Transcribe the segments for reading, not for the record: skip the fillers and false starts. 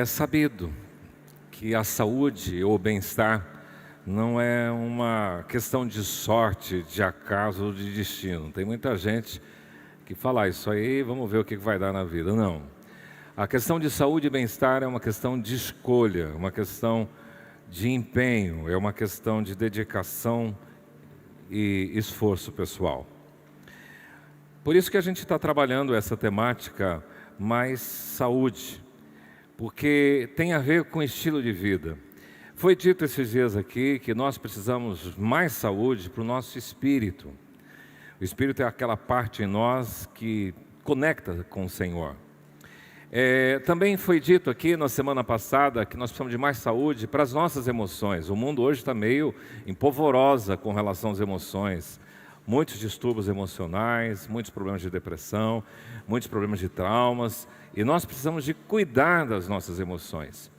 É sabido que a saúde ou o bem-estar não é uma questão de sorte, de acaso ou de destino. Tem muita gente que fala isso aí, vamos ver o que vai dar na vida. Não. A questão de saúde e bem-estar é uma questão de escolha, uma questão de empenho, é uma questão de dedicação e esforço pessoal. Por isso que a gente está trabalhando essa temática mais saúde, porque tem a ver com estilo de vida. Foi dito esses dias aqui que nós precisamos mais saúde para o nosso espírito. O espírito é aquela parte em nós que conecta com o Senhor. Também foi dito aqui na semana passada que nós precisamos de mais saúde para as nossas emoções. O mundo hoje está meio empolvorosa com relação às emoções. Muitos distúrbios emocionais, muitos problemas de depressão, muitos problemas de traumas. E nós precisamos de cuidar das nossas emoções.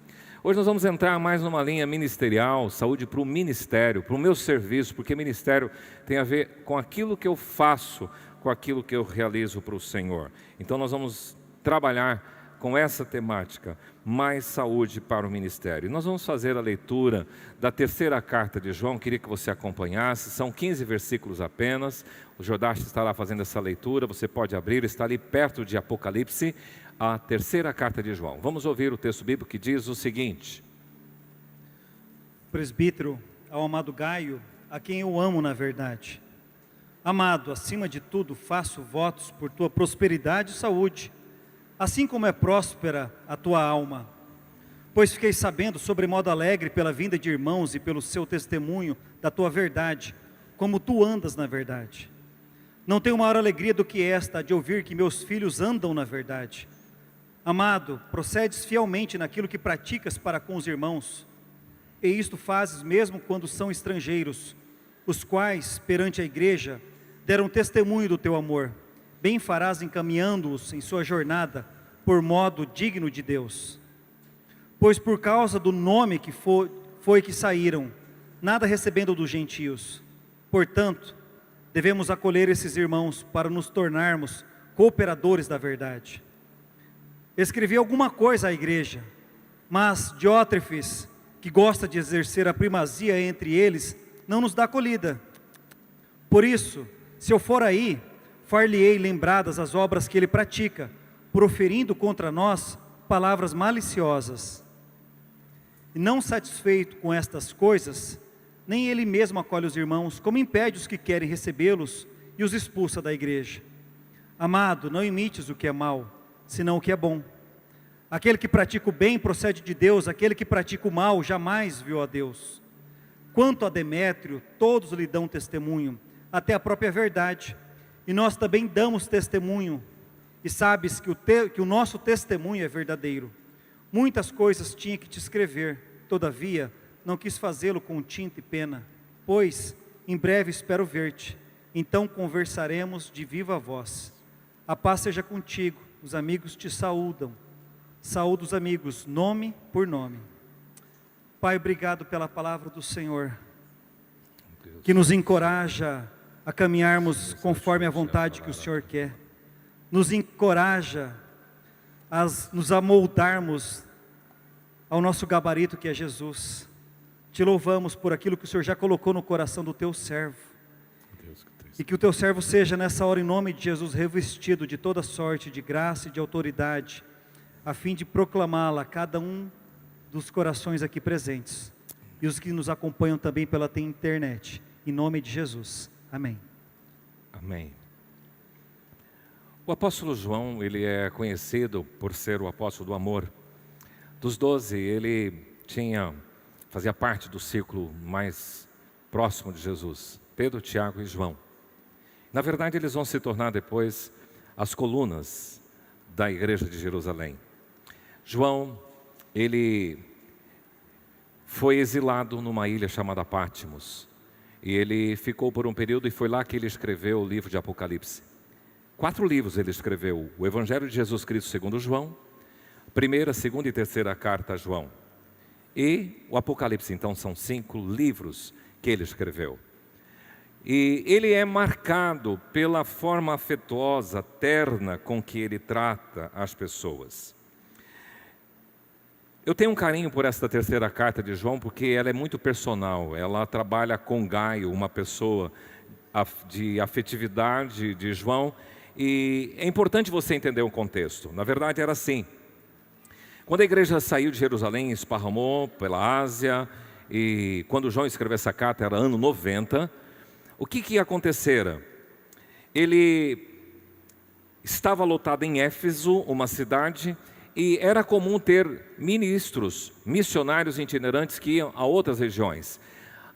Hoje nós vamos entrar mais numa linha ministerial, saúde para o ministério, para o meu serviço, porque ministério tem a ver com aquilo que eu faço, com aquilo que eu realizo para o Senhor. Então nós vamos trabalhar com essa temática, mais saúde para o ministério. Nós vamos fazer a leitura da terceira carta de João, queria que você acompanhasse, são 15 versículos apenas, o Jodash estará fazendo essa leitura, você pode abrir, está ali perto de Apocalipse, a terceira carta de João. Vamos ouvir o texto bíblico que diz o seguinte: Presbítero, ao amado Gaio, a quem eu amo na verdade. Amado, acima de tudo, faço votos por tua prosperidade e saúde, assim como é próspera a tua alma. Pois fiquei sabendo sobremodo alegre pela vinda de irmãos e pelo seu testemunho da tua verdade, como tu andas na verdade. Não tenho maior alegria do que esta, de ouvir que meus filhos andam na verdade. Amado, procedes fielmente naquilo que praticas para com os irmãos, e isto fazes mesmo quando são estrangeiros, os quais, perante a igreja, deram testemunho do teu amor. Bem farás encaminhando-os em sua jornada, por modo digno de Deus. Pois por causa do nome que foi que saíram, nada recebendo dos gentios. Portanto, devemos acolher esses irmãos para nos tornarmos cooperadores da verdade. Escrevi alguma coisa à igreja, mas Diótrefes, que gosta de exercer a primazia entre eles, não nos dá acolhida. Por isso, se eu for aí, far-lhe-ei lembradas as obras que ele pratica, proferindo contra nós palavras maliciosas. E não satisfeito com estas coisas, nem ele mesmo acolhe os irmãos, como impede os que querem recebê-los e os expulsa da igreja. Amado, não imites o que é mal, senão o que é bom. Aquele que pratica o bem procede de Deus, aquele que pratica o mal jamais viu a Deus. Quanto a Demétrio, todos lhe dão testemunho, até a própria verdade. E nós também damos testemunho, e sabes que o nosso testemunho é verdadeiro. Muitas coisas tinha que te escrever, todavia, não quis fazê-lo com tinta e pena, pois em breve espero ver-te, então conversaremos de viva voz. A paz seja contigo, os amigos te saúdam. Saúdo os amigos, nome por nome. Pai, obrigado pela palavra do Senhor, que nos encoraja a caminharmos conforme a vontade que o Senhor quer, nos encoraja a nos amoldarmos ao nosso gabarito que é Jesus. Te louvamos por aquilo que o Senhor já colocou no coração do teu servo, e que o teu servo seja nessa hora, em nome de Jesus, revestido de toda sorte de graça e de autoridade, a fim de proclamá-la a cada um dos corações aqui presentes, e os que nos acompanham também pela internet, em nome de Jesus, amém. Amém. O apóstolo João, ele é conhecido por ser o apóstolo do amor. Dos 12, ele fazia parte do círculo mais próximo de Jesus, Pedro, Tiago e João. Na verdade, eles vão se tornar depois as colunas da igreja de Jerusalém. João, ele foi exilado numa ilha chamada Patmos, e ele ficou por um período, e foi lá que ele escreveu o livro de Apocalipse. 4 livros ele escreveu: o Evangelho de Jesus Cristo segundo João, primeira, segunda e terceira carta a João, e o Apocalipse. Então são 5 livros que ele escreveu. E ele é marcado pela forma afetuosa, terna com que ele trata as pessoas. Eu tenho um carinho por esta terceira carta de João, porque ela é muito personal. Ela trabalha com Gaio, uma pessoa de afetividade de João. E é importante você entender o contexto. Na verdade era assim. Quando a igreja saiu de Jerusalém, esparramou pela Ásia, e quando João escreveu essa carta era ano 90, o que ia acontecer? Ele estava lotado em Éfeso, uma cidade, e era comum ter ministros, missionários itinerantes que iam a outras regiões.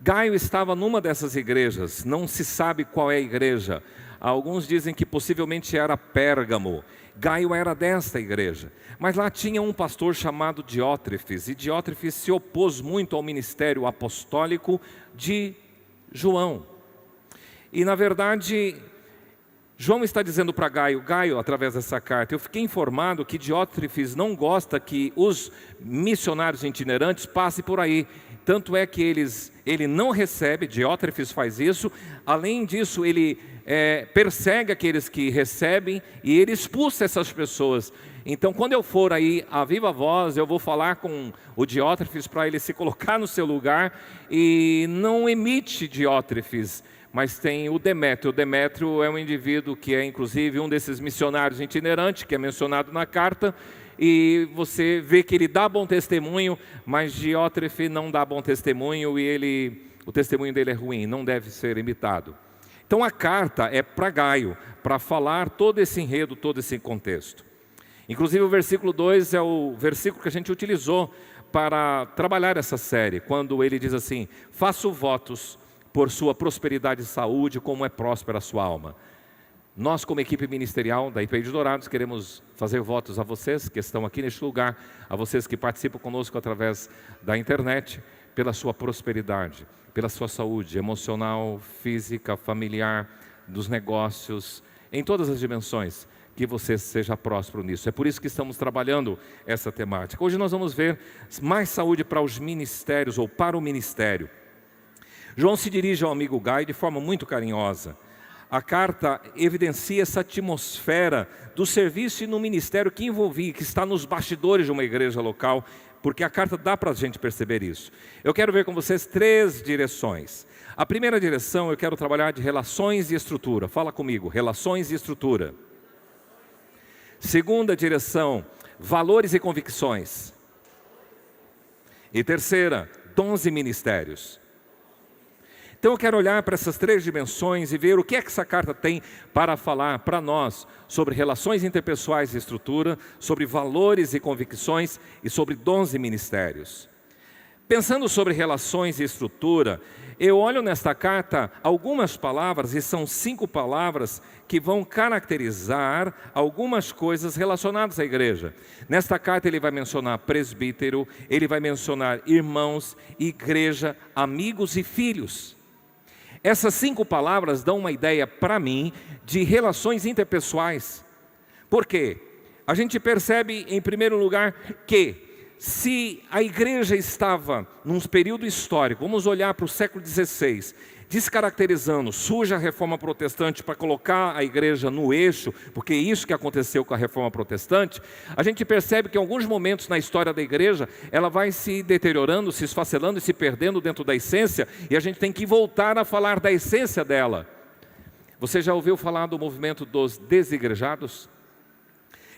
Gaio estava numa dessas igrejas, não se sabe qual é a igreja. Alguns dizem que possivelmente era Pérgamo. Gaio era desta igreja. Mas lá tinha um pastor chamado Diótrefes, e Diótrefes se opôs muito ao ministério apostólico de João. E na verdade, João está dizendo para Gaio, através dessa carta, eu fiquei informado que Diótrefes não gosta que os missionários itinerantes passem por aí. Tanto é que ele não recebe, Diótrefes faz isso. Além disso, ele persegue aqueles que recebem e ele expulsa essas pessoas. Então, quando eu for aí a viva voz, eu vou falar com o Diótrefes para ele se colocar no seu lugar, e não emite Diótrefes, mas tem o Demétrio. O Demétrio é um indivíduo que é inclusive um desses missionários itinerantes, que é mencionado na carta, e você vê que ele dá bom testemunho, mas Diótrefes não dá bom testemunho, e o testemunho dele é ruim, não deve ser imitado. Então a carta é para Gaio, para falar todo esse enredo, todo esse contexto. Inclusive o versículo 2 é o versículo que a gente utilizou para trabalhar essa série, quando ele diz assim: faço votos por sua prosperidade e saúde, como é próspera a sua alma. Nós, como equipe ministerial da IPI de Dourados, queremos fazer votos a vocês que estão aqui neste lugar, a vocês que participam conosco através da internet, pela sua prosperidade, pela sua saúde emocional, física, familiar, dos negócios, em todas as dimensões, que você seja próspero nisso. É por isso que estamos trabalhando essa temática. Hoje nós vamos ver mais saúde para os ministérios, ou para o ministério. João se dirige ao amigo Gaio de forma muito carinhosa. A carta evidencia essa atmosfera do serviço e no ministério que envolvia, que está nos bastidores de uma igreja local, porque a carta dá para a gente perceber isso. Eu quero ver com vocês 3 direções. A primeira direção, eu quero trabalhar de relações e estrutura. Fala comigo, relações e estrutura. Segunda direção, valores e convicções. E terceira, dons e ministérios. Então eu quero olhar para essas 3 dimensões e ver o que é que essa carta tem para falar para nós sobre relações interpessoais e estrutura, sobre valores e convicções e sobre dons e ministérios. Pensando sobre relações e estrutura, eu olho nesta carta algumas palavras, e são 5 palavras que vão caracterizar algumas coisas relacionadas à igreja. Nesta carta ele vai mencionar presbítero, ele vai mencionar irmãos, igreja, amigos e filhos. Essas 5 palavras dão uma ideia para mim de relações interpessoais. Por quê? A gente percebe, em primeiro lugar, que se a igreja estava num período histórico, vamos olhar para o século XVI, descaracterizando, surge a reforma protestante para colocar a igreja no eixo, porque é isso que aconteceu com a reforma protestante. A gente percebe que em alguns momentos na história da igreja, ela vai se deteriorando, se esfacelando e se perdendo dentro da essência, e a gente tem que voltar a falar da essência dela. Você já ouviu falar do movimento dos desigrejados?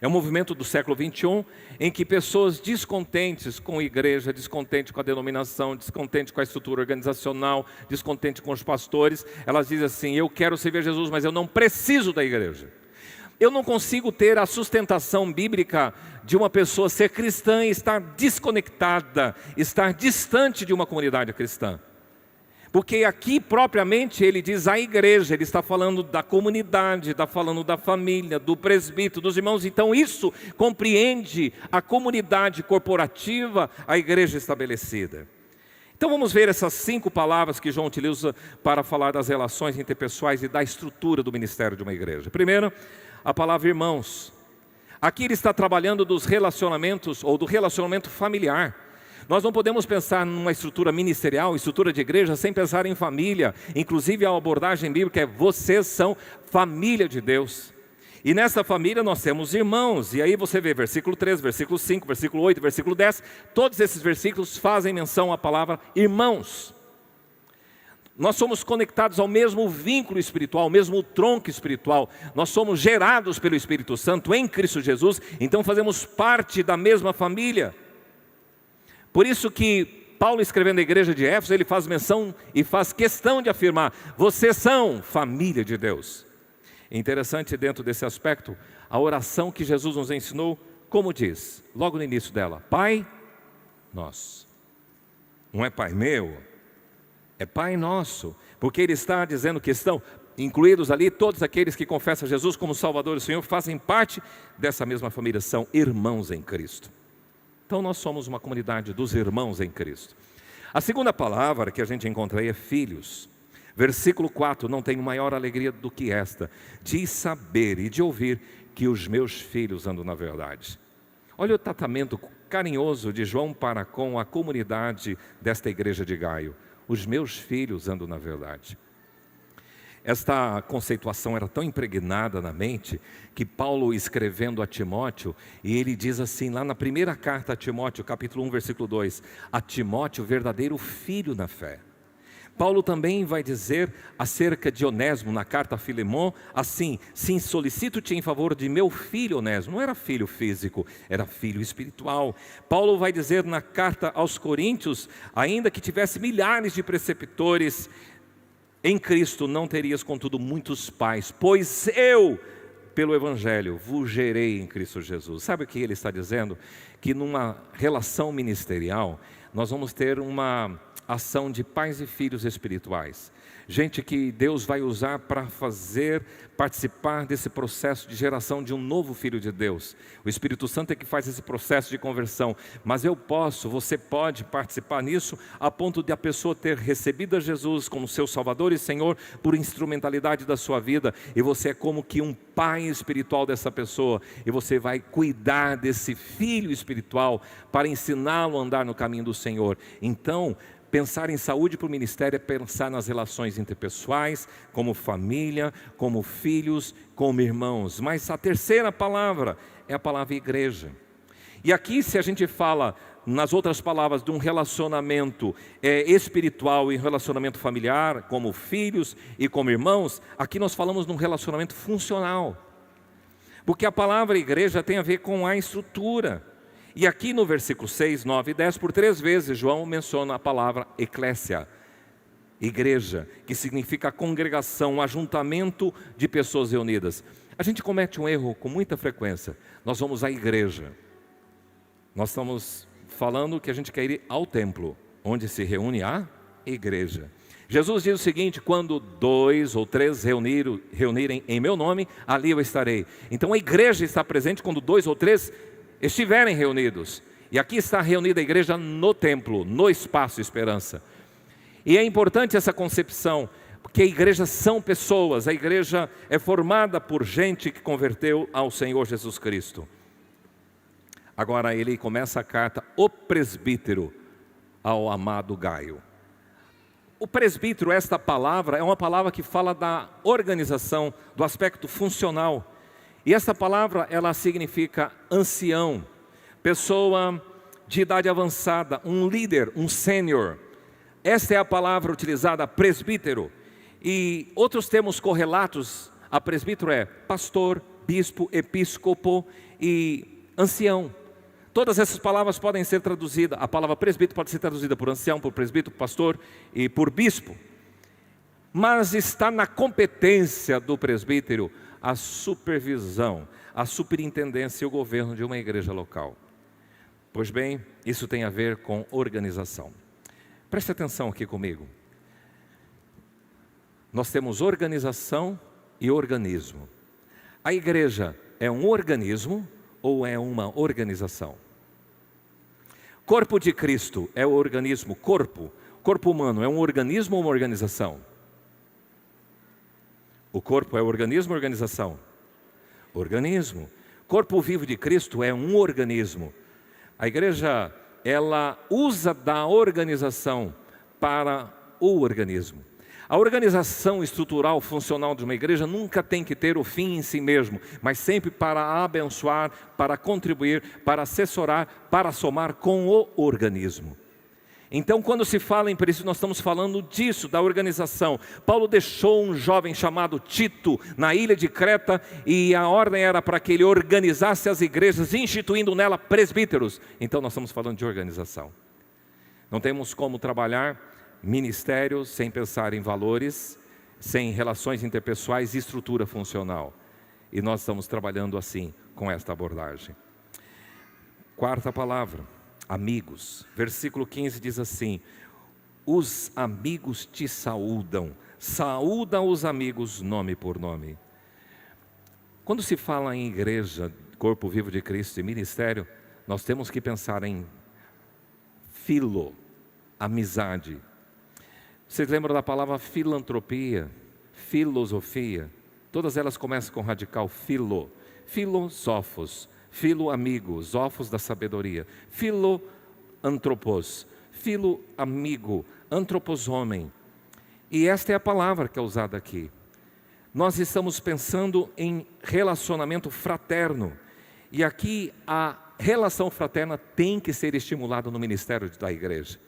É um movimento do século XXI, em que pessoas descontentes com a igreja, descontentes com a denominação, descontentes com a estrutura organizacional, descontentes com os pastores, elas dizem assim: eu quero servir a Jesus, mas eu não preciso da igreja. Eu não consigo ter a sustentação bíblica de uma pessoa ser cristã e estar desconectada, estar distante de uma comunidade cristã. Porque aqui propriamente ele diz a igreja, ele está falando da comunidade, está falando da família, do presbítero, dos irmãos. Então isso compreende a comunidade corporativa, a igreja estabelecida. Então vamos ver essas 5 palavras que João utiliza para falar das relações interpessoais e da estrutura do ministério de uma igreja. Primeiro, a palavra irmãos. Aqui ele está trabalhando dos relacionamentos, ou do relacionamento familiar. Nós não podemos pensar numa estrutura ministerial, estrutura de igreja, sem pensar em família. Inclusive a abordagem bíblica é: vocês são família de Deus. E nessa família nós temos irmãos, e aí você vê versículo 3, versículo 5, versículo 8, versículo 10, todos esses versículos fazem menção à palavra irmãos. Nós somos conectados ao mesmo vínculo espiritual, ao mesmo tronco espiritual. Nós somos gerados pelo Espírito Santo em Cristo Jesus, então fazemos parte da mesma família. Por isso que Paulo, escrevendo à igreja de Éfeso, ele faz menção e faz questão de afirmar: vocês são família de Deus. É interessante dentro desse aspecto, a oração que Jesus nos ensinou, como diz, logo no início dela: Pai nosso. Não é Pai meu, é Pai nosso, porque ele está dizendo que estão incluídos ali todos aqueles que confessam Jesus como Salvador e Senhor, fazem parte dessa mesma família, são irmãos em Cristo. Então nós somos uma comunidade dos irmãos em Cristo. A segunda palavra que a gente encontra aí é filhos. Versículo 4, não tenho maior alegria do que esta, de saber e de ouvir que os meus filhos andam na verdade. Olha o tratamento carinhoso de João para com a comunidade desta igreja de Gaio. Os meus filhos andam na verdade. Esta conceituação era tão impregnada na mente que Paulo, escrevendo a Timóteo, e ele diz assim, lá na primeira carta a Timóteo, capítulo 1, versículo 2, a Timóteo, verdadeiro filho na fé. Paulo também vai dizer acerca de Onésimo, na carta a Filemon, assim: sim, solicito-te em favor de meu filho Onésimo. Não era filho físico, era filho espiritual. Paulo vai dizer na carta aos Coríntios: ainda que tivesse milhares de preceptores, em Cristo não terias contudo muitos pais, pois eu, pelo Evangelho, vos gerei em Cristo Jesus. Sabe o que ele está dizendo? Que numa relação ministerial, nós vamos ter uma ação de pais e filhos espirituais. Gente que Deus vai usar para participar desse processo de geração de um novo filho de Deus. O Espírito Santo é que faz esse processo de conversão. Mas você pode participar nisso a ponto de a pessoa ter recebido a Jesus como seu Salvador e Senhor por instrumentalidade da sua vida. E você é como que um pai espiritual dessa pessoa. E você vai cuidar desse filho espiritual para ensiná-lo a andar no caminho do Senhor. Então, pensar em saúde para o ministério é pensar nas relações interpessoais, como família, como filhos, como irmãos. Mas a terceira palavra é a palavra igreja. E aqui, se a gente fala, nas outras palavras, de um relacionamento espiritual e relacionamento familiar, como filhos e como irmãos, aqui nós falamos de um relacionamento funcional. Porque a palavra igreja tem a ver com a estrutura. E aqui no versículo 6, 9 e 10, por 3 vezes, João menciona a palavra eclésia, igreja, que significa congregação, um ajuntamento de pessoas reunidas. A gente comete um erro com muita frequência. Nós vamos à igreja. Nós estamos falando que a gente quer ir ao templo, onde se reúne a igreja. Jesus diz o seguinte: quando 2 ou 3 reunirem em meu nome, ali eu estarei. Então a igreja está presente quando 2 ou 3 estiverem reunidos. E aqui está reunida a igreja no templo, no espaço Esperança. E é importante essa concepção, porque a igreja são pessoas, a igreja é formada por gente que converteu ao Senhor Jesus Cristo. Agora ele começa a carta, o presbítero, ao amado Gaio. O presbítero, esta palavra, é uma palavra que fala da organização, do aspecto funcional. E essa palavra, ela significa ancião, pessoa de idade avançada, um líder, um sênior. Esta é a palavra utilizada, presbítero. E outros termos correlatos a presbítero é pastor, bispo, episcopo e ancião. Todas essas palavras podem ser traduzidas, a palavra presbítero pode ser traduzida por ancião, por presbítero, por pastor e por bispo. Mas está na competência do presbítero a supervisão, a superintendência e o governo de uma igreja local. Pois bem, isso tem a ver com organização. Preste atenção aqui comigo. Nós temos organização e organismo. A igreja é um organismo ou é uma organização? Corpo de Cristo é o organismo, corpo humano é um organismo ou uma organização? O corpo é organismo ou organização? Organismo. Corpo vivo de Cristo é um organismo. A igreja, ela usa da organização para o organismo. A organização estrutural funcional de uma igreja nunca tem que ter o fim em si mesmo, mas sempre para abençoar, para contribuir, para assessorar, para somar com o organismo. Então, quando se fala em princípio, nós estamos falando disso, da organização. Paulo deixou um jovem chamado Tito na ilha de Creta, e a ordem era para que ele organizasse as igrejas, instituindo nela presbíteros. Então, nós estamos falando de organização. Não temos como trabalhar ministérios sem pensar em valores, sem relações interpessoais e estrutura funcional. E nós estamos trabalhando assim, com esta abordagem. Quarta palavra, amigos. Versículo 15 diz assim: os amigos te saúdam. Saúda os amigos nome por nome. Quando se fala em igreja, corpo vivo de Cristo e ministério, nós temos que pensar em filo, amizade. Vocês lembram da palavra filantropia, filosofia? Todas elas começam com o radical filo. Filosófos, filo amigo, zófos da sabedoria. Filo antropos, filo amigo, antropos homem. E esta é a palavra que é usada aqui. Nós estamos pensando em relacionamento fraterno. E aqui a relação fraterna tem que ser estimulada no ministério da igreja.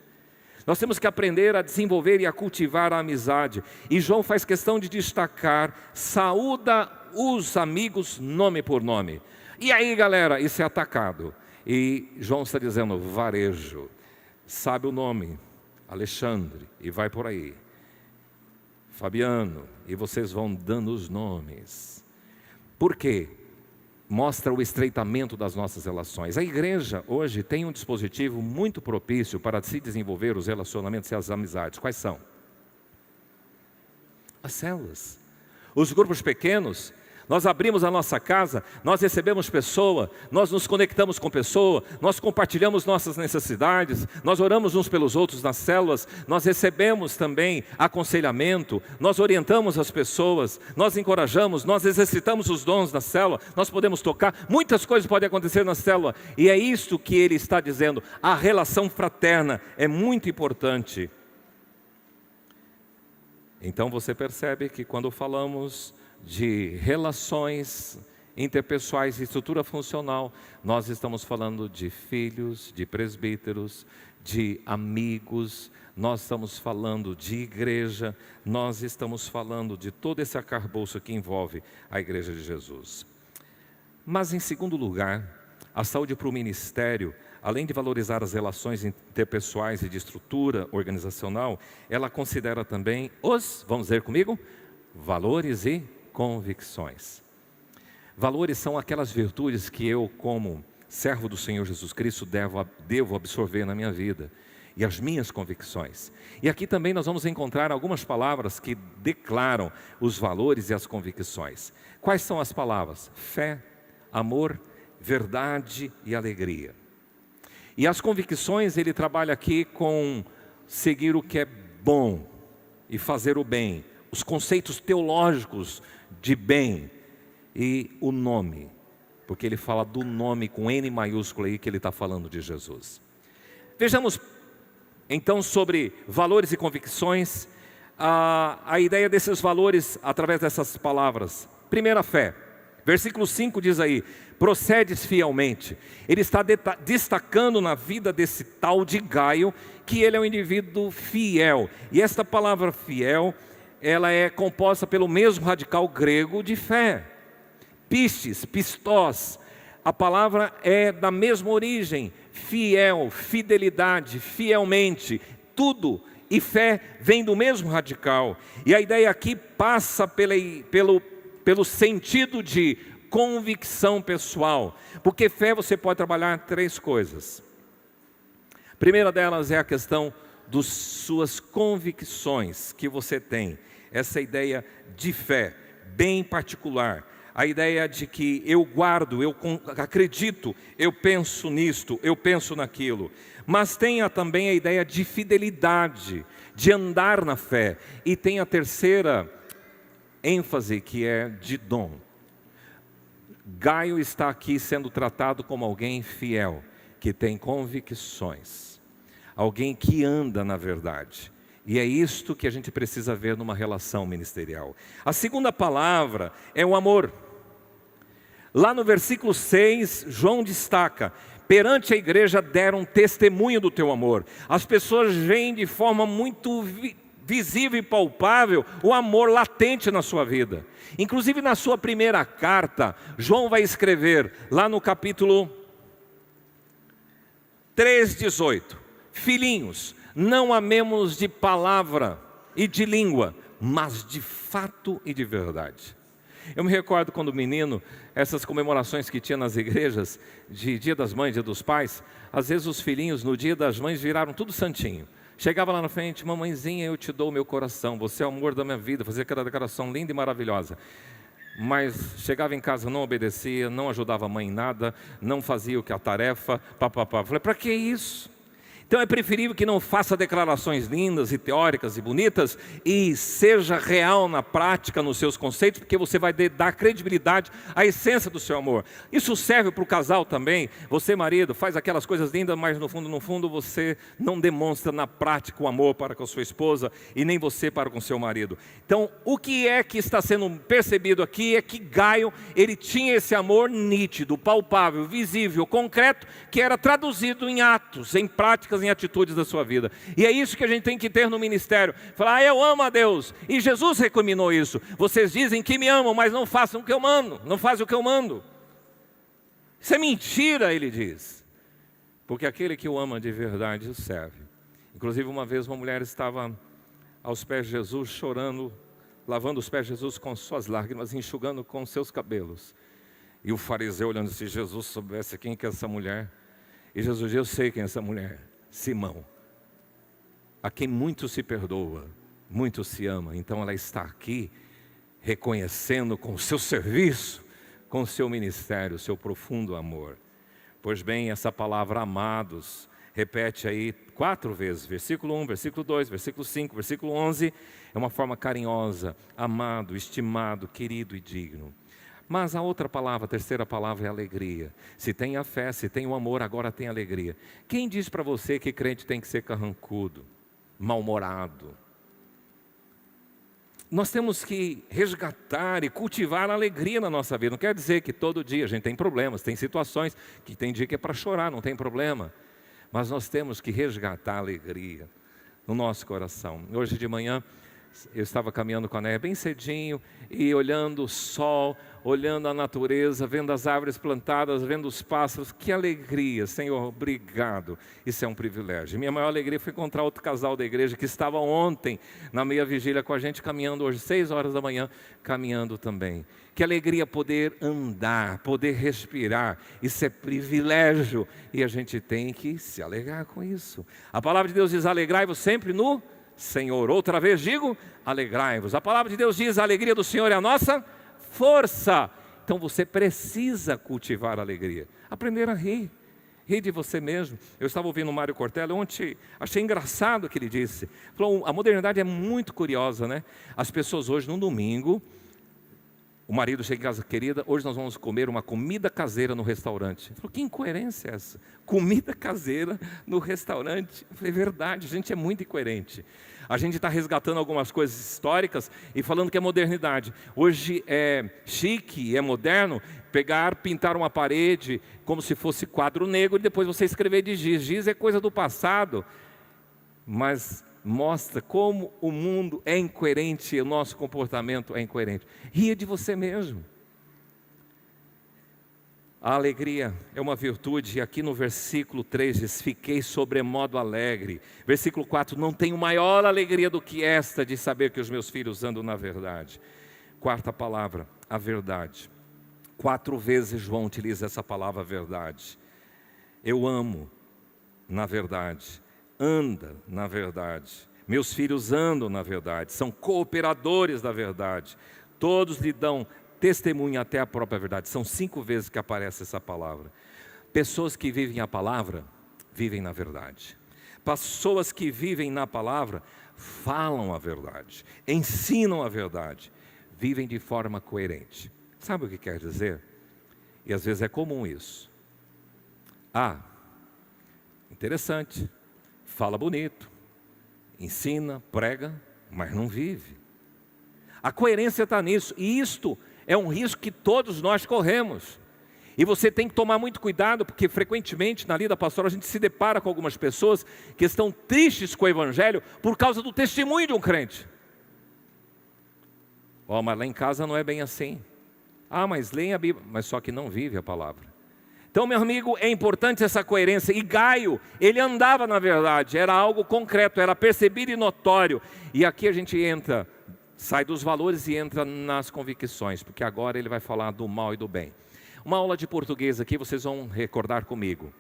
Nós temos que aprender a desenvolver e a cultivar a amizade. E João faz questão de destacar: saúda os amigos nome por nome. E aí, galera, isso é atacado. E João está dizendo: varejo, sabe o nome, Alexandre, e vai por aí. Fabiano, e vocês vão dando os nomes. Por quê? Mostra o estreitamento das nossas relações. A igreja hoje tem um dispositivo muito propício para se desenvolver os relacionamentos e as amizades. Quais são? As células. Os grupos pequenos. Nós abrimos a nossa casa, nós recebemos pessoa, nós nos conectamos com pessoa, nós compartilhamos nossas necessidades, nós oramos uns pelos outros nas células, nós recebemos também aconselhamento, nós orientamos as pessoas, nós encorajamos, nós exercitamos os dons da célula, nós podemos tocar, muitas coisas podem acontecer na célula, e é isto que ele está dizendo: a relação fraterna é muito importante. Então você percebe que quando falamos de relações interpessoais e estrutura funcional, nós estamos falando de filhos, de presbíteros, de amigos, nós estamos falando de igreja, nós estamos falando de todo esse arcabouço que envolve a igreja de Jesus. Mas em segundo lugar, a saúde para o ministério, além de valorizar as relações interpessoais e de estrutura organizacional, ela considera também vamos dizer comigo, valores e convicções. Valores são aquelas virtudes que eu, como servo do Senhor Jesus Cristo, devo absorver na minha vida, e as minhas convicções. E aqui também nós vamos encontrar algumas palavras que declaram os valores e as convicções. Quais são as palavras? Fé, amor, verdade e alegria. E as convicções, ele trabalha aqui com seguir o que é bom e fazer o bem, os conceitos teológicos de bem e o nome, porque ele fala do nome com N maiúsculo aí, que ele está falando de Jesus. Vejamos então sobre valores e convicções, a ideia desses valores através dessas palavras. Primeira, fé. Versículo 5 diz aí: procedes fielmente. Ele está destacando na vida desse tal de Gaio que ele é um indivíduo fiel. E esta palavra fiel, ela é composta pelo mesmo radical grego de fé. Pistes, pistós. A palavra é da mesma origem. Fiel, fidelidade, fielmente. Tudo. E fé vem do mesmo radical. E a ideia aqui passa pelo sentido de convicção pessoal. Porque fé você pode trabalhar três coisas. A primeira delas é a questão das suas convicções que você tem. Essa ideia de fé, bem particular. A ideia de que eu guardo, eu acredito, eu penso nisto, eu penso naquilo. Mas tenha também a ideia de fidelidade, de andar na fé. E tem a terceira ênfase, que é de dom. Gaio está aqui sendo tratado como alguém fiel, que tem convicções. Alguém que anda na verdade. E é isto que a gente precisa ver numa relação ministerial. A segunda palavra é o amor. Lá no versículo 6, João destaca: perante a igreja deram testemunho do teu amor. As pessoas veem de forma muito visível e palpável o amor latente na sua vida. Inclusive na sua primeira carta, João vai escrever lá no capítulo 3:18: filhinhos, não amemos de palavra e de língua, mas de fato e de verdade. Eu me recordo quando menino, essas comemorações que tinha nas igrejas, de Dia das Mães, Dia dos Pais, às vezes os filhinhos no Dia das Mães viraram tudo santinho. Chegava lá na frente: mamãezinha, eu te dou o meu coração, você é o amor da minha vida, fazia aquela declaração linda e maravilhosa. Mas chegava em casa, não obedecia, não ajudava a mãe em nada, não fazia o que a tarefa, papapá. Falei: para que isso? Então é preferível que não faça declarações lindas e teóricas e bonitas e seja real na prática, nos seus conceitos, porque você vai dar credibilidade à essência do seu amor. Isso serve para o casal também. Você, marido, faz aquelas coisas lindas, mas no fundo você não demonstra na prática o amor para com a sua esposa e nem você para com o seu marido. Então, o que é que está sendo percebido aqui é que Gaio, ele tinha esse amor nítido, palpável, visível, concreto, que era traduzido em atos, em práticas, em atitudes da sua vida. E é isso que a gente tem que ter no ministério. Falar: eu amo a Deus. E Jesus recriminou isso. Vocês dizem que me amam, mas não façam o que eu mando. Não fazem o que eu mando. Isso é mentira, ele diz. Porque aquele que o ama de verdade o serve. Inclusive, uma vez uma mulher estava aos pés de Jesus, chorando, lavando os pés de Jesus com suas lágrimas, enxugando com seus cabelos. E o fariseu olhando: se Jesus soubesse quem que é essa mulher. E Jesus disse: eu sei quem é essa mulher. Simão, a quem muito se perdoa, muito se ama. Então ela está aqui reconhecendo com o seu serviço, com o seu ministério, o seu profundo amor. Pois bem, essa palavra amados, repete aí 4 vezes, versículo 1, versículo 2, versículo 5, versículo 11, é uma forma carinhosa: amado, estimado, querido e digno. Mas a outra palavra, a terceira palavra, é alegria. Se tem a fé, se tem o amor, agora tem alegria. Quem diz para você que crente tem que ser carrancudo, mal-humorado? Nós temos que resgatar e cultivar a alegria na nossa vida. Não quer dizer que todo dia a gente tem problemas, tem situações que tem dia que é para chorar, não tem problema. Mas nós temos que resgatar a alegria no nosso coração. Hoje de manhã eu estava caminhando com a Néia bem cedinho e olhando o sol, olhando a natureza, vendo as árvores plantadas, vendo os pássaros. Que alegria, Senhor, obrigado. Isso é um privilégio. Minha maior alegria foi encontrar outro casal da igreja que estava ontem na meia vigília com a gente, caminhando hoje, 6 horas da manhã, caminhando também. Que alegria poder andar, poder respirar. Isso é privilégio e a gente tem que se alegrar com isso. A palavra de Deus diz: alegrai-vos sempre no Senhor. Outra vez digo: alegrai-vos. A palavra de Deus diz: a alegria do Senhor é a nossa força. Então você precisa cultivar a alegria. Aprender a rir. Rir de você mesmo. Eu estava ouvindo o Mário Cortella ontem, achei engraçado o que ele disse. Falou: a modernidade é muito curiosa, né? As pessoas hoje, no domingo, o marido chega em casa: querida, hoje nós vamos comer uma comida caseira no restaurante. Ele falou: que incoerência é essa? Comida caseira no restaurante. Eu falei: verdade, a gente é muito incoerente. A gente está resgatando algumas coisas históricas e falando que é modernidade. Hoje é chique, é moderno pintar uma parede como se fosse quadro negro e depois você escrever de giz. Giz é coisa do passado, mas mostra como o mundo é incoerente, o nosso comportamento é incoerente. Ria de você mesmo. A alegria é uma virtude, e aqui no versículo 3 diz: fiquei sobremodo alegre. Versículo 4: não tenho maior alegria do que esta, de saber que os meus filhos andam na verdade. Quarta palavra, a verdade. 4 vezes João utiliza essa palavra verdade. Eu amo na verdade, anda na verdade, meus filhos andam na verdade, são cooperadores da verdade, todos lhe dão testemunha até a própria verdade. São 5 vezes que aparece essa palavra. Pessoas que vivem a palavra, vivem na verdade. Pessoas que vivem na palavra, falam a verdade, ensinam a verdade, vivem de forma coerente. Sabe o que quer dizer? E às vezes é comum isso. Interessante, fala bonito, ensina, prega, mas não vive. A coerência está nisso, e isto é um risco que todos nós corremos. E você tem que tomar muito cuidado, porque frequentemente na lida pastoral a gente se depara com algumas pessoas que estão tristes com o Evangelho por causa do testemunho de um crente. Mas lá em casa não é bem assim. Mas leem a Bíblia, mas só que não vive a palavra. Então, meu amigo, é importante essa coerência. E Gaio, ele andava na verdade, era algo concreto, era percebido e notório. E aqui a gente entra, sai dos valores e entra nas convicções, porque agora ele vai falar do mal e do bem. Uma aula de português aqui, vocês vão recordar comigo.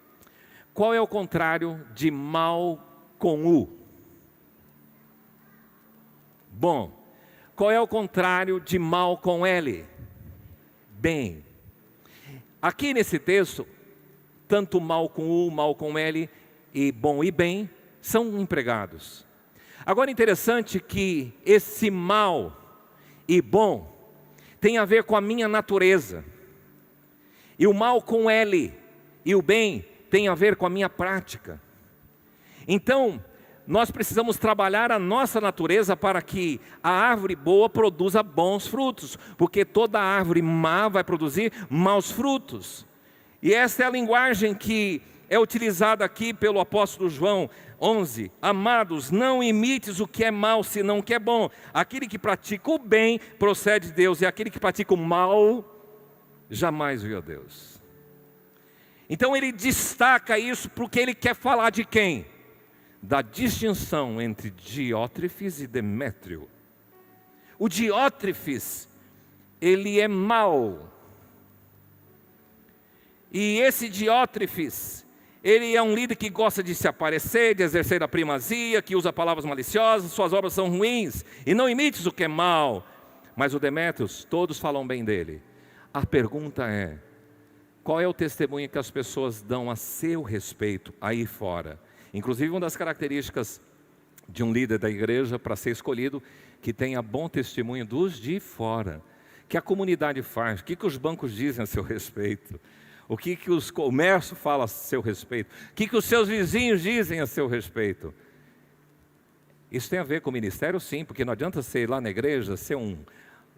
Qual é o contrário de mal com U? Bom. Qual é o contrário de mal com L? Bem. Aqui nesse texto, tanto mal com U, mal com L, e bom e bem, são empregados. Agora, interessante que esse mal e bom tem a ver com a minha natureza. E o mal com L e o bem tem a ver com a minha prática. Então, nós precisamos trabalhar a nossa natureza para que a árvore boa produza bons frutos, porque toda árvore má vai produzir maus frutos. E essa é a linguagem que é utilizada aqui pelo apóstolo João 11. Amados, não imites o que é mal, senão o que é bom. Aquele que pratica o bem procede de Deus, e aquele que pratica o mal jamais viu a Deus. Então ele destaca isso porque ele quer falar de quem? Da distinção entre Diótrefes e Demétrio. O Diótrefes, ele é mau. E esse Diótrefes, ele é um líder que gosta de se aparecer, de exercer a primazia, que usa palavras maliciosas, suas obras são ruins, e não imites o que é mal. Mas o Demétrio, todos falam bem dele. A pergunta é, qual é o testemunho que as pessoas dão a seu respeito aí fora? Inclusive, uma das características de um líder da igreja para ser escolhido, que tenha bom testemunho dos de fora. Que a comunidade faz, o que os bancos dizem a seu respeito, o que os comércios falam a seu respeito, o que os seus vizinhos dizem a seu respeito. Isso tem a ver com o ministério, sim, porque não adianta ser lá na igreja, ser um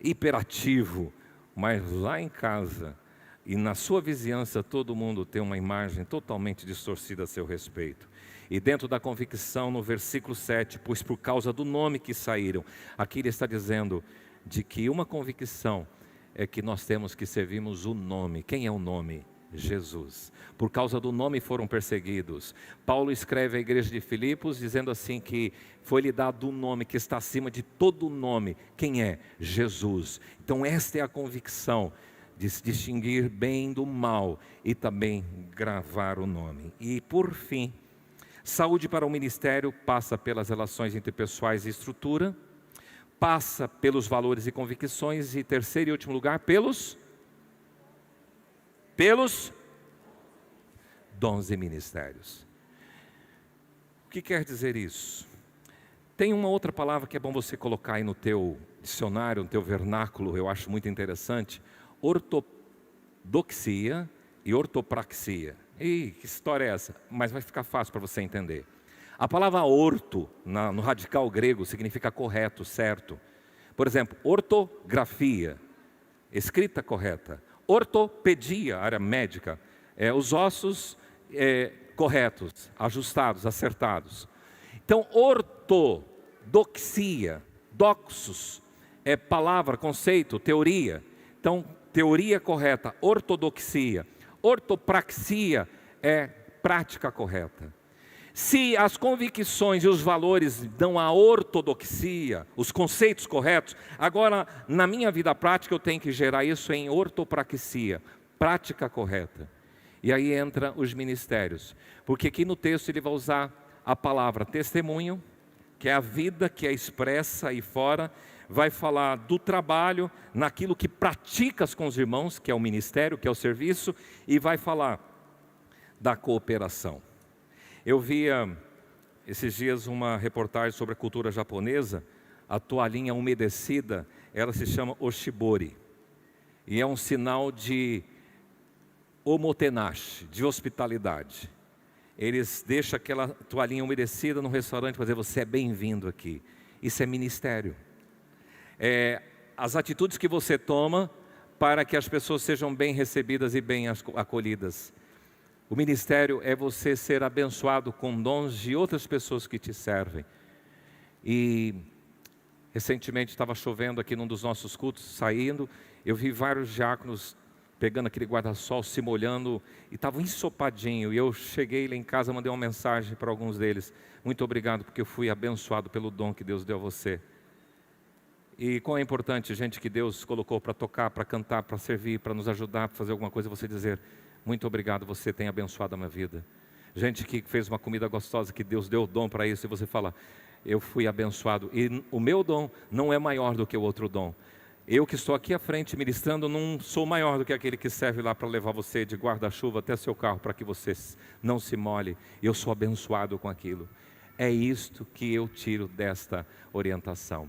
hiperativo, mas lá em casa e na sua vizinhança todo mundo tem uma imagem totalmente distorcida a seu respeito. E dentro da convicção, no versículo 7, pois por causa do nome que saíram, aqui ele está dizendo de que uma convicção é que nós temos que servirmos o nome. Quem é o nome? Jesus. Por causa do nome foram perseguidos. Paulo escreve à igreja de Filipos dizendo assim que foi-lhe dado um nome que está acima de todo nome. Quem é? Jesus. Então esta é a convicção de se distinguir bem do mal e também gravar o nome. E por fim, saúde para o ministério passa pelas relações interpessoais e estrutura, passa pelos valores e convicções e terceiro e último lugar, pelos dons e ministérios. O que quer dizer isso? Tem uma outra palavra que é bom você colocar aí no teu dicionário, no teu vernáculo, eu acho muito interessante, ortodoxia e ortopraxia. Que história é essa? Mas vai ficar fácil para você entender. A palavra orto, no radical grego, significa correto, certo. Por exemplo, ortografia, escrita correta. Ortopedia, área médica, os ossos corretos, ajustados, acertados. Então, ortodoxia, doxos, é palavra, conceito, teoria. Então, teoria correta, ortodoxia. Ortopraxia é prática correta. Se as convicções e os valores dão a ortodoxia, os conceitos corretos, agora na minha vida prática eu tenho que gerar isso em ortopraxia, prática correta. E aí entra os ministérios, porque aqui no texto ele vai usar a palavra testemunho, que é a vida que é expressa aí fora, vai falar do trabalho, naquilo que praticas com os irmãos, que é o ministério, que é o serviço, e vai falar da cooperação. Eu via esses dias uma reportagem sobre a cultura japonesa, a toalhinha umedecida, ela se chama oshibori, e é um sinal de omotenashi, de hospitalidade. eles deixam aquela toalhinha umedecida no restaurante para dizer: você é bem-vindo aqui. Isso é ministério. As atitudes que você toma para que as pessoas sejam bem recebidas e bem acolhidas. O ministério é você ser abençoado com dons de outras pessoas que te servem. E recentemente estava chovendo aqui num dos nossos cultos, saindo, eu vi vários diáconos pegando aquele guarda-sol, se molhando, e estavam ensopadinho. E eu cheguei lá em casa, mandei uma mensagem para alguns deles: muito obrigado, porque eu fui abençoado pelo dom que Deus deu a você. E quão é importante, gente que Deus colocou para tocar, para cantar, para servir, para nos ajudar, para fazer alguma coisa, você dizer: muito obrigado, você tem abençoado a minha vida. Gente que fez uma comida gostosa, que Deus deu o dom para isso, e você fala: eu fui abençoado, e o meu dom não é maior do que o outro dom. Eu que estou aqui à frente ministrando, não sou maior do que aquele que serve lá para levar você de guarda-chuva até seu carro, para que você não se molhe. Eu sou abençoado com aquilo. É isto que eu tiro desta orientação.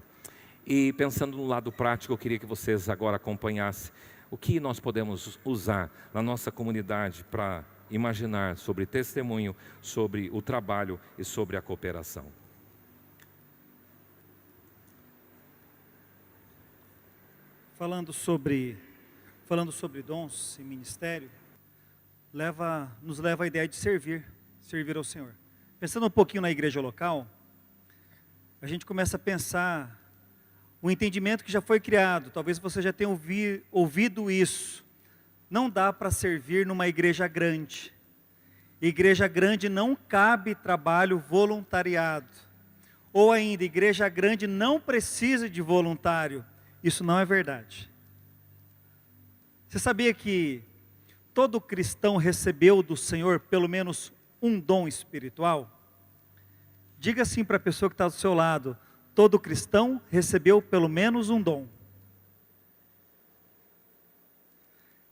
E pensando no lado prático, eu queria que vocês agora acompanhassem o que nós podemos usar na nossa comunidade para imaginar sobre testemunho, sobre o trabalho e sobre a cooperação. Falando sobre dons e ministério, nos leva à ideia de servir ao Senhor. Pensando um pouquinho na igreja local, a gente começa a pensar o entendimento que já foi criado. Talvez você já tenha ouvido isso. Não dá para servir numa igreja grande. Igreja grande não cabe trabalho voluntariado. Ou ainda, igreja grande não precisa de voluntário. Isso não é verdade. Você sabia que todo cristão recebeu do Senhor pelo menos um dom espiritual? Diga assim para a pessoa que está do seu lado: todo cristão recebeu pelo menos um dom.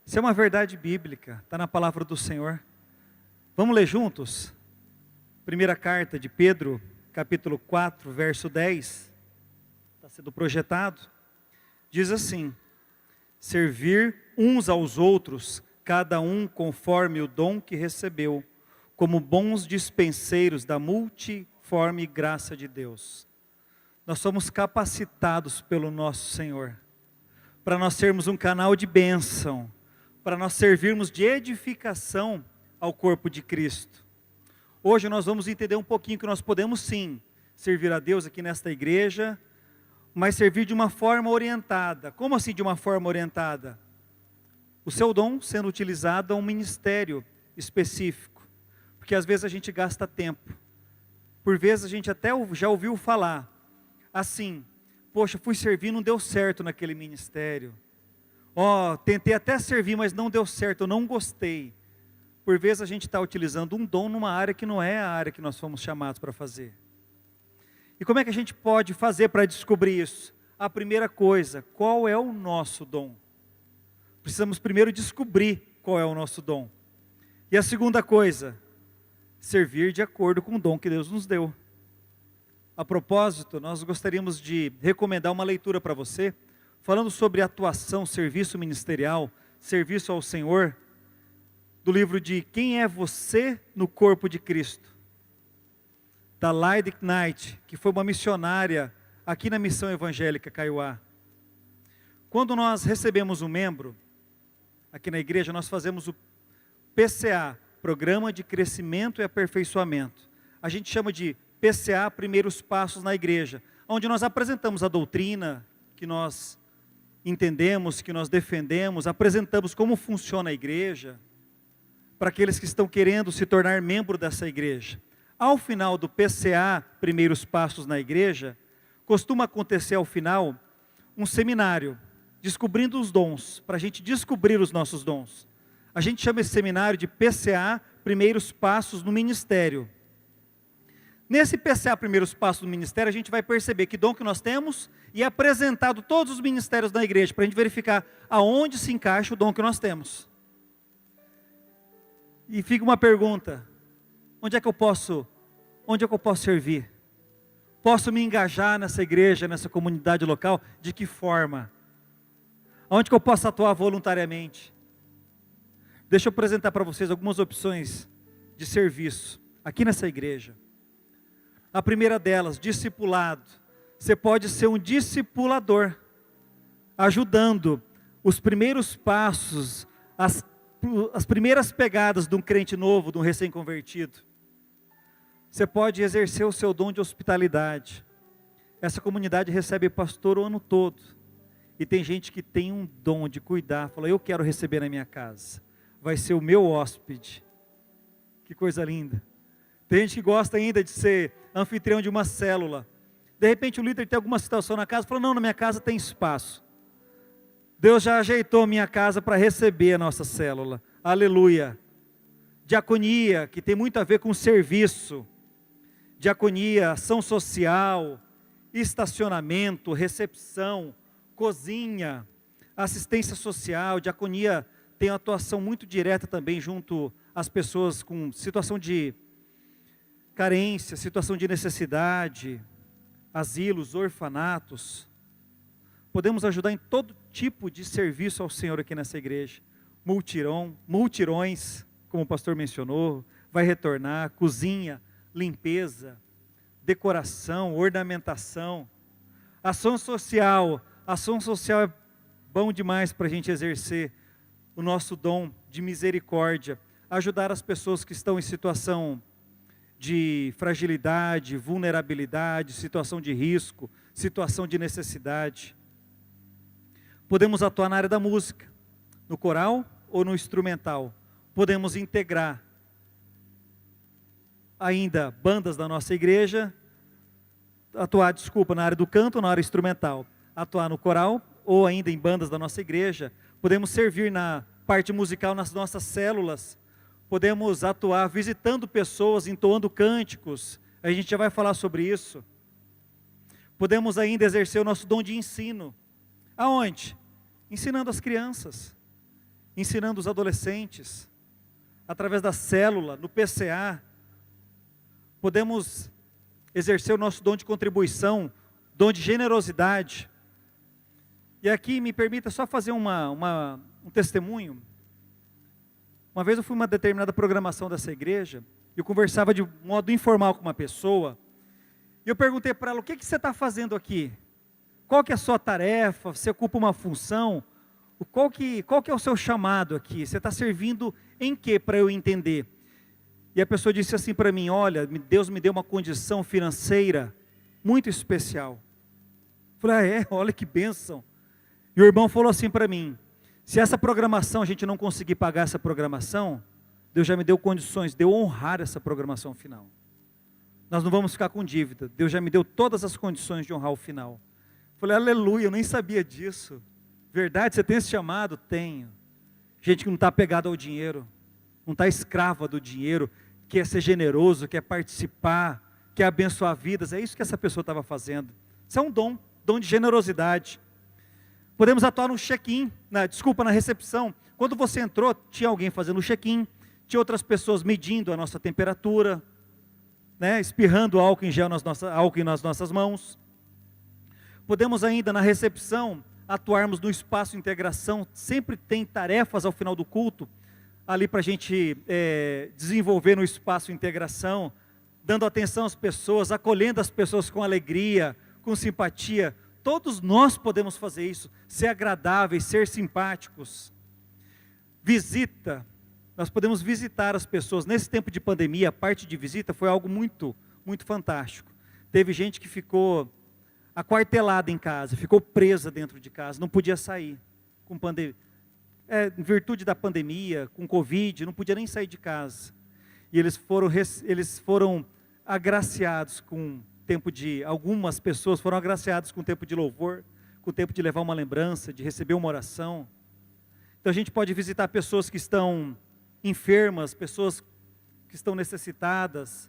Isso é uma verdade bíblica, está na palavra do Senhor. Vamos ler juntos? Primeira carta de Pedro, capítulo 4, verso 10. Está sendo projetado. Diz assim: servir uns aos outros, cada um conforme o dom que recebeu, como bons dispenseiros da multiforme graça de Deus. Nós somos capacitados pelo nosso Senhor, para nós sermos um canal de bênção, para nós servirmos de edificação ao corpo de Cristo. Hoje nós vamos entender um pouquinho que nós podemos sim servir a Deus aqui nesta igreja, mas servir de uma forma orientada. Como assim de uma forma orientada? O seu dom sendo utilizado a um ministério específico, porque às vezes a gente gasta tempo, por vezes a gente até já ouviu falar, assim: poxa, fui servir, não deu certo naquele ministério. Tentei até servir, mas não deu certo, eu não gostei. Por vezes a gente está utilizando um dom numa área que não é a área que nós fomos chamados para fazer. E como é que a gente pode fazer para descobrir isso? A primeira coisa, qual é o nosso dom? Precisamos primeiro descobrir qual é o nosso dom. E a segunda coisa, servir de acordo com o dom que Deus nos deu. A propósito, nós gostaríamos de recomendar uma leitura para você, falando sobre atuação, serviço ministerial, serviço ao Senhor, do livro de Quem é Você no Corpo de Cristo, da Lydic Knight, que foi uma missionária aqui na Missão Evangélica Kaiowá. Quando nós recebemos um membro, aqui na igreja, nós fazemos o PCA, Programa de Crescimento e Aperfeiçoamento. A gente chama de PCA, Primeiros Passos na Igreja, onde nós apresentamos a doutrina que nós entendemos, que nós defendemos, apresentamos como funciona a igreja, para aqueles que estão querendo se tornar membro dessa igreja. Ao final do PCA, Primeiros Passos na Igreja, costuma acontecer ao final um seminário, descobrindo os dons, para a gente descobrir os nossos dons. A gente chama esse seminário de PCA, Primeiros Passos no Ministério. Nesse PCA, Primeiros Passos no Ministério, a gente vai perceber que dom que nós temos e é apresentado todos os ministérios da igreja, para a gente verificar aonde se encaixa o dom que nós temos. E fica uma pergunta: onde é que eu posso servir? Posso me engajar nessa igreja, nessa comunidade local? De que forma? Onde que eu posso atuar voluntariamente? Deixa eu apresentar para vocês algumas opções de serviço. aqui nessa igreja. A primeira delas, discipulado. Você pode ser um discipulador, ajudando os primeiros passos, as primeiras pegadas de um crente novo, de um recém-convertido. Você pode exercer o seu dom de hospitalidade. Essa comunidade recebe pastor o ano todo. E tem gente que tem um dom de cuidar, fala, eu quero receber na minha casa. Vai ser o meu hóspede. Que coisa linda. Tem gente que gosta ainda de ser anfitrião de uma célula. De repente o líder tem alguma situação na casa, fala, não, na minha casa tem espaço. Deus já ajeitou a minha casa para receber a nossa célula. Aleluia. Diaconia, que tem muito a ver com serviço. Diaconia, ação social, estacionamento, recepção, cozinha, assistência social. Diaconia tem uma atuação muito direta também junto às pessoas com situação de carência, situação de necessidade, asilos, orfanatos. Podemos ajudar em todo tipo de serviço ao Senhor aqui nessa igreja. Multirões, como o pastor mencionou, vai retornar, cozinha, limpeza, decoração, ornamentação, ação social é bom demais para a gente exercer o nosso dom de misericórdia, ajudar as pessoas que estão em situação de fragilidade, vulnerabilidade, situação de risco, situação de necessidade. Podemos atuar na área da música, no coral ou no instrumental. Podemos integrar ainda bandas da nossa igreja, atuar, na área do canto ou na área instrumental. Atuar no coral ou ainda em bandas da nossa igreja. Podemos servir na parte musical nas nossas células. Podemos atuar visitando pessoas, entoando cânticos. A gente já vai falar sobre isso. Podemos ainda exercer o nosso dom de ensino. Aonde? Ensinando as crianças, ensinando os adolescentes, através da célula, no PCA. Podemos exercer o nosso dom de contribuição, dom de generosidade. E aqui me permita só fazer um testemunho. Uma vez eu fui em uma determinada programação dessa igreja, e eu conversava de modo informal com uma pessoa, e eu perguntei para ela, o que você está fazendo aqui? Qual que é a sua tarefa? Você ocupa uma função? Qual que é o seu chamado aqui? Você está servindo em quê para eu entender? E a pessoa disse assim para mim, olha, Deus me deu uma condição financeira muito especial. Eu falei, olha que bênção. E o irmão falou assim para mim, se essa programação, a gente não conseguir pagar essa programação, Deus já me deu condições de eu honrar essa programação final. Nós não vamos ficar com dívida. Deus já me deu todas as condições de honrar o final. Falei, aleluia, eu nem sabia disso. Verdade, você tem esse chamado? Tenho. Gente que não está apegada ao dinheiro, não está escrava do dinheiro, quer ser generoso, quer participar, quer abençoar vidas. É isso que essa pessoa estava fazendo. Isso é um dom de generosidade. Podemos atuar no check-in, na recepção. Quando você entrou, tinha alguém fazendo o check-in, tinha outras pessoas medindo a nossa temperatura, espirrando álcool em gel álcool nas nossas mãos. Podemos ainda na recepção atuarmos no espaço integração, sempre tem tarefas ao final do culto, ali para a gente desenvolver no espaço integração, dando atenção às pessoas, acolhendo as pessoas com alegria, com simpatia. Todos nós podemos fazer isso, ser agradáveis, ser simpáticos. Visita, nós podemos visitar as pessoas. Nesse tempo de pandemia, a parte de visita foi algo muito, muito fantástico. Teve gente que ficou aquartelada em casa, ficou presa dentro de casa, não podia sair, em virtude da pandemia, com Covid, não podia nem sair de casa. E eles foram agraciados com algumas pessoas foram agraciadas com tempo de louvor, com tempo de levar uma lembrança, de receber uma oração. Então a gente pode visitar pessoas que estão enfermas, pessoas que estão necessitadas,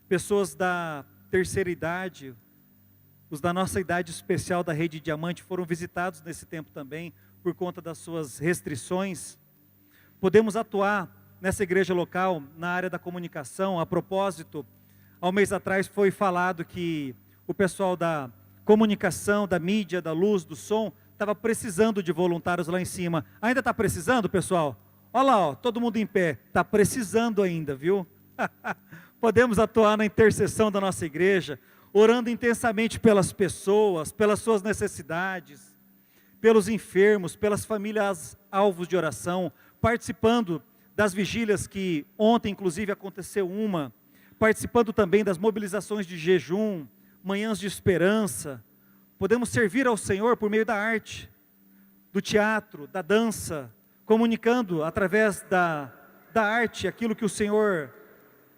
pessoas da terceira idade, os da nossa idade especial da Rede Diamante foram visitados nesse tempo também, por conta das suas restrições. Podemos atuar nessa igreja local, na área da comunicação. A propósito, há um mês atrás foi falado que o pessoal da comunicação, da mídia, da luz, do som, estava precisando de voluntários lá em cima. Ainda está precisando, pessoal? Olha lá, todo mundo em pé. Está precisando ainda, viu? podemos atuar na intercessão da nossa igreja, orando intensamente pelas pessoas, pelas suas necessidades, pelos enfermos, pelas famílias alvos de oração, participando das vigílias que ontem inclusive aconteceu uma, participando também das mobilizações de jejum, manhãs de esperança. Podemos servir ao Senhor por meio da arte, do teatro, da dança, comunicando através da arte aquilo que o Senhor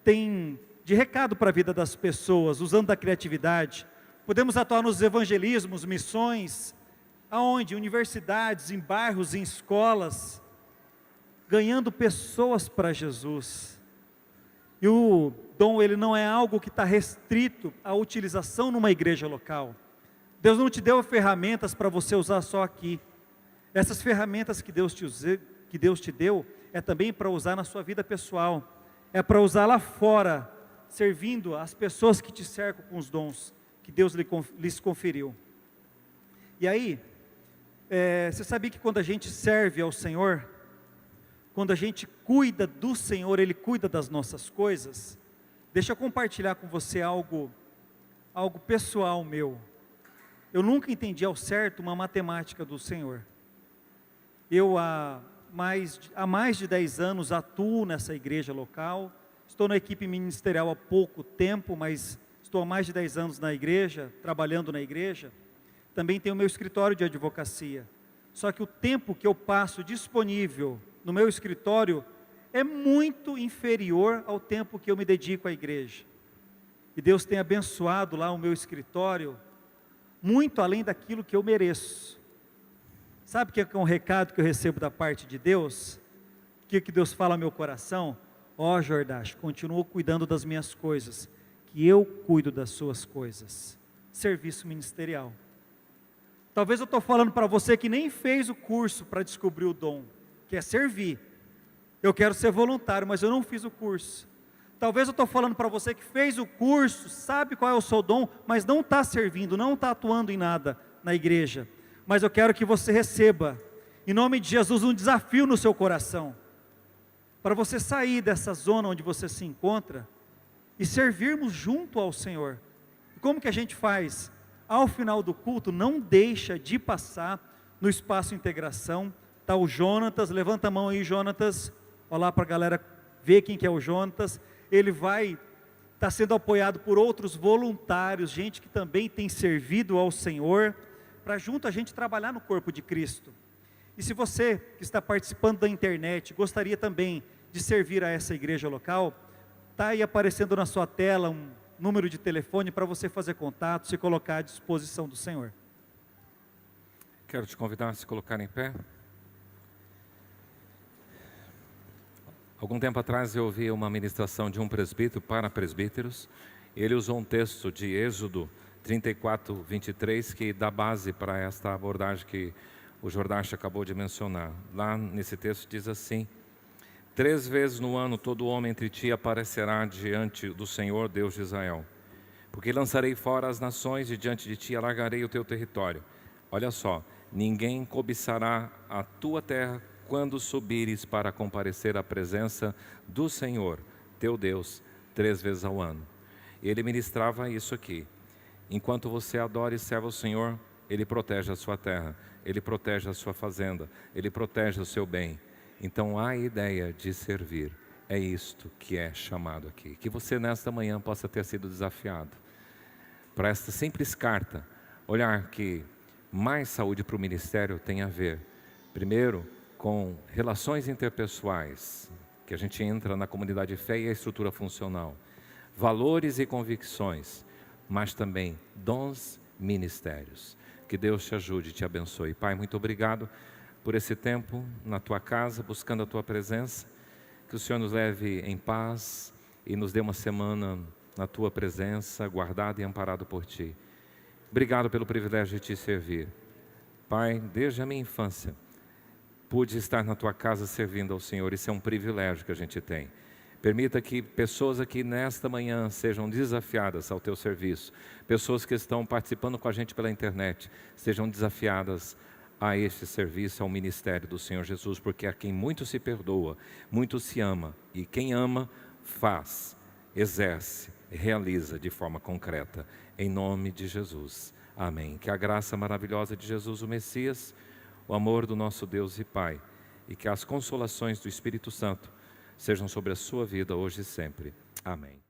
tem de recado para a vida das pessoas, usando da criatividade. Podemos atuar nos evangelismos, missões, aonde? Universidades, em bairros, em escolas, ganhando pessoas para Jesus. E o dom, ele não é algo que está restrito à utilização numa igreja local. Deus não te deu ferramentas para você usar só aqui. Essas ferramentas que Deus te deu, é também para usar na sua vida pessoal, é para usar lá fora, servindo as pessoas que te cercam com os dons que Deus lhes conferiu. E aí, você sabia que quando a gente serve ao Senhor, quando a gente cuida do Senhor, Ele cuida das nossas coisas? Deixa eu compartilhar com você algo pessoal meu. Eu nunca entendi ao certo uma matemática do Senhor. Eu há mais de 10 anos atuo nessa igreja local, estou na equipe ministerial há pouco tempo, mas estou há mais de 10 anos na igreja, trabalhando na igreja. Também tenho o meu escritório de advocacia. Só que o tempo que eu passo disponível no meu escritório é muito inferior ao tempo que eu me dedico à igreja. E Deus tem abençoado lá o meu escritório, muito além daquilo que eu mereço. Sabe o que é um recado que eu recebo da parte de Deus? O que Deus fala ao meu coração? Ó Jordache, continua cuidando das minhas coisas, que eu cuido das suas coisas. Serviço ministerial. Talvez eu estou falando para você que nem fez o curso para descobrir o dom, que é servir. Eu quero ser voluntário, mas eu não fiz o curso. Talvez eu estou falando para você que fez o curso, sabe qual é o seu dom, mas não está servindo, não está atuando em nada na igreja. Mas eu quero que você receba, em nome de Jesus, um desafio no seu coração, para você sair dessa zona onde você se encontra, e servirmos junto ao Senhor. E como que a gente faz? Ao final do culto, não deixa de passar no espaço integração, está o Jonatas, levanta a mão aí Jonatas, olha lá para a galera ver quem que é o Jonatas. Ele vai estar sendo apoiado por outros voluntários, gente que também tem servido ao Senhor, para junto a gente trabalhar no corpo de Cristo. E se você que está participando da internet, gostaria também de servir a essa igreja local, está aí aparecendo na sua tela um número de telefone para você fazer contato, se colocar à disposição do Senhor. Quero te convidar a se colocar em pé. Algum tempo atrás eu ouvi uma ministração de um presbítero para presbíteros. Ele usou um texto de Êxodo 34, 23, que dá base para esta abordagem que o Jordache acabou de mencionar. Lá nesse texto diz assim: 3 vezes no ano todo homem entre ti aparecerá diante do Senhor Deus de Israel, porque lançarei fora as nações e diante de ti alargarei o teu território. Olha só, ninguém cobiçará a tua terra quando subires para comparecer à presença do Senhor teu Deus 3 vezes ao ano. Ele ministrava isso aqui: enquanto você adora e serve ao Senhor, Ele protege a sua terra, Ele protege a sua fazenda, Ele protege o seu bem. Então a ideia de servir é isto que é chamado aqui. Que você nesta manhã possa ter sido desafiado para esta simples carta, olhar que mais saúde para o ministério tem a ver, primeiro, com relações interpessoais, que a gente entra na comunidade de fé e a estrutura funcional, valores e convicções, mas também dons, ministérios. Que Deus te ajude e te abençoe. Pai, muito obrigado por esse tempo na tua casa, buscando a tua presença. Que o Senhor nos leve em paz e nos dê uma semana na tua presença, guardado e amparado por ti. Obrigado pelo privilégio de te servir. Pai, desde a minha infância, pude estar na tua casa servindo ao Senhor. Isso é um privilégio que a gente tem. Permita que pessoas aqui nesta manhã sejam desafiadas ao teu serviço. Pessoas que estão participando com a gente pela internet sejam desafiadas a este serviço, ao ministério do Senhor Jesus, porque a quem muito se perdoa, muito se ama, e quem ama, faz. exerce, realiza de forma concreta. Em nome de Jesus. Amém. Que a graça maravilhosa de Jesus, o Messias, o amor do nosso Deus e Pai, e que as consolações do Espírito Santo sejam sobre a sua vida hoje e sempre. Amém.